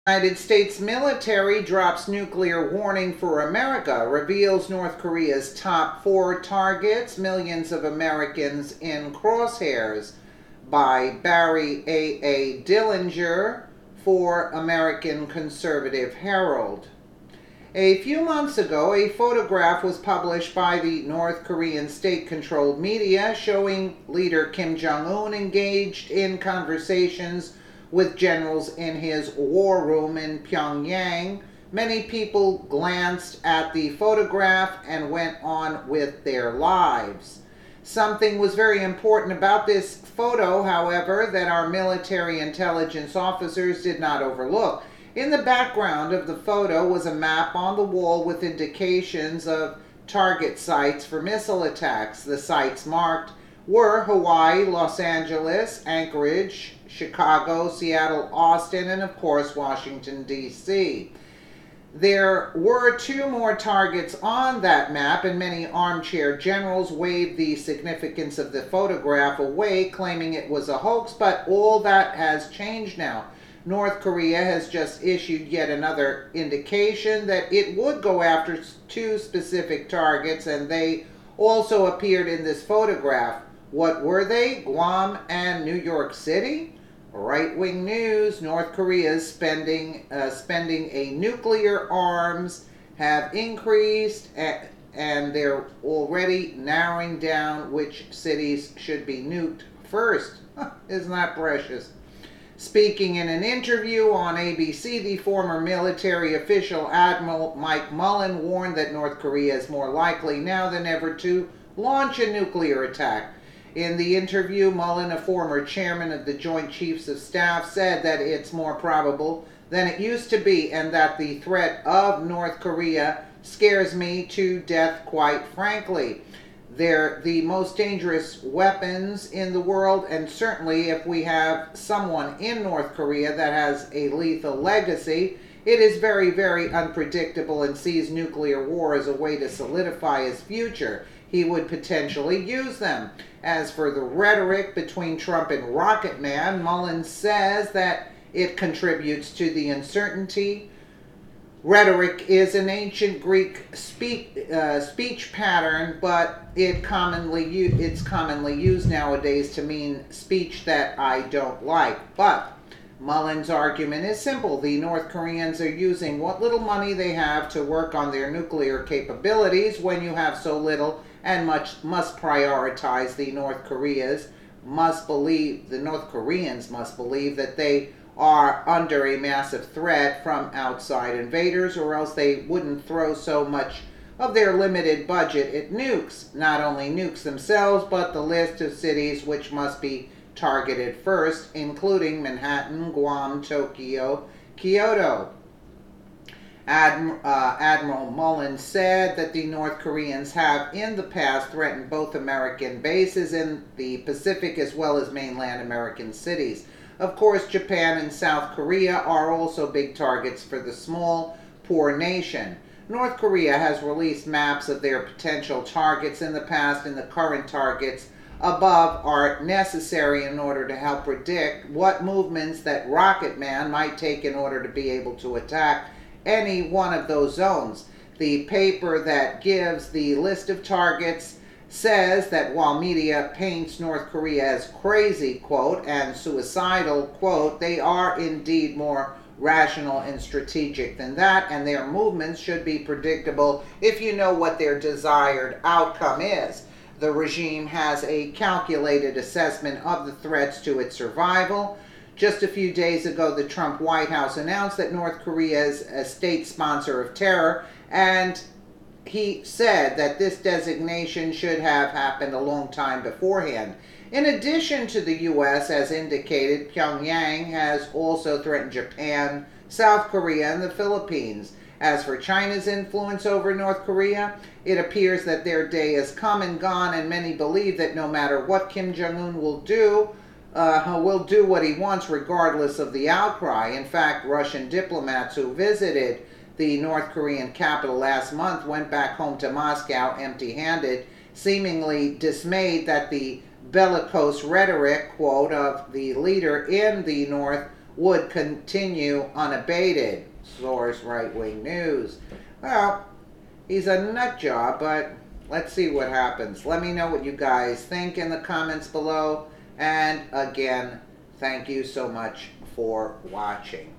United States military drops nuclear warning for America, reveals North Korea's top 4 targets, millions of Americans in crosshairs, by Barry A. Dillinger for American Conservative Herald. A few months ago, a photograph was published by the North Korean state-controlled media showing leader Kim Jong-un engaged in conversations with generals in his war room in Pyongyang. Many people glanced at the photograph and went on with their lives. Something was very important about this photo, however, that our military intelligence officers did not overlook. In the background of the photo was a map on the wall with indications of target sites for missile attacks. The sites marked were Hawaii, Los Angeles, Anchorage, Chicago, Seattle, Austin, and of course Washington, D.C. There were 2 more targets on that map, and many armchair generals waved the significance of the photograph away, claiming it was a hoax, but all that has changed now. North Korea has just issued yet another indication that it would go after 2 specific targets, and they also appeared in this photograph. What were they? Guam and New York City? Right-wing news: North Korea's spending a nuclear arms have increased, and they're already narrowing down which cities should be nuked first. Isn't that precious? Speaking in an interview on ABC, the former military official Admiral Mike Mullen warned that North Korea is more likely now than ever to launch a nuclear attack. In the interview, Mullen, a former chairman of the Joint Chiefs of Staff, said that it's more probable than it used to be, and that the threat of North Korea scares me to death, quite frankly. They're the most dangerous weapons in the world, and certainly if we have someone in North Korea that has a lethal legacy, it is very, very unpredictable and sees nuclear war as a way to solidify his future. He would potentially use them. As for the rhetoric between Trump and Rocket Man, Mullen says that it contributes to the uncertainty. Rhetoric is an ancient Greek speech pattern, but it's commonly used nowadays to mean speech that I don't like. But Mullen's argument is simple. The North Koreans are using what little money they have to work on their nuclear capabilities. When you have so little and must prioritize, the North Koreans must believe that they are under a massive threat from outside invaders, or else they wouldn't throw so much of their limited budget at nukes. Not only nukes themselves, but the list of cities which must be targeted first, including Manhattan, Guam, Tokyo, Kyoto. Admiral Mullen said that the North Koreans have in the past threatened both American bases in the Pacific as well as mainland American cities. Of course, Japan and South Korea are also big targets for the small, poor nation. North Korea has released maps of their potential targets in the past, and the current targets above are necessary in order to help predict what movements that Rocket Man might take in order to be able to attack any one of those zones. The paper that gives the list of targets says that while media paints North Korea as crazy, quote, and suicidal, quote, they are indeed more rational and strategic than that, and their movements should be predictable if you know what their desired outcome is. The regime has a calculated assessment of the threats to its survival. Just a few days ago, the Trump White House announced that North Korea is a state sponsor of terror, and he said that this designation should have happened a long time beforehand. In addition to the U.S., as indicated, Pyongyang has also threatened Japan, South Korea, and the Philippines. As for China's influence over North Korea, it appears that their day is come and gone, and many believe that no matter what Kim Jong-un will do what he wants regardless of the outcry. In fact, Russian diplomats who visited the North Korean capital last month went back home to Moscow empty-handed, seemingly dismayed that the bellicose rhetoric, quote, of the leader in the North would continue unabated. Source Right Wing News. Well, he's a nut job, but let's see what happens. Let me know what you guys think in the comments below. And again, thank you so much for watching.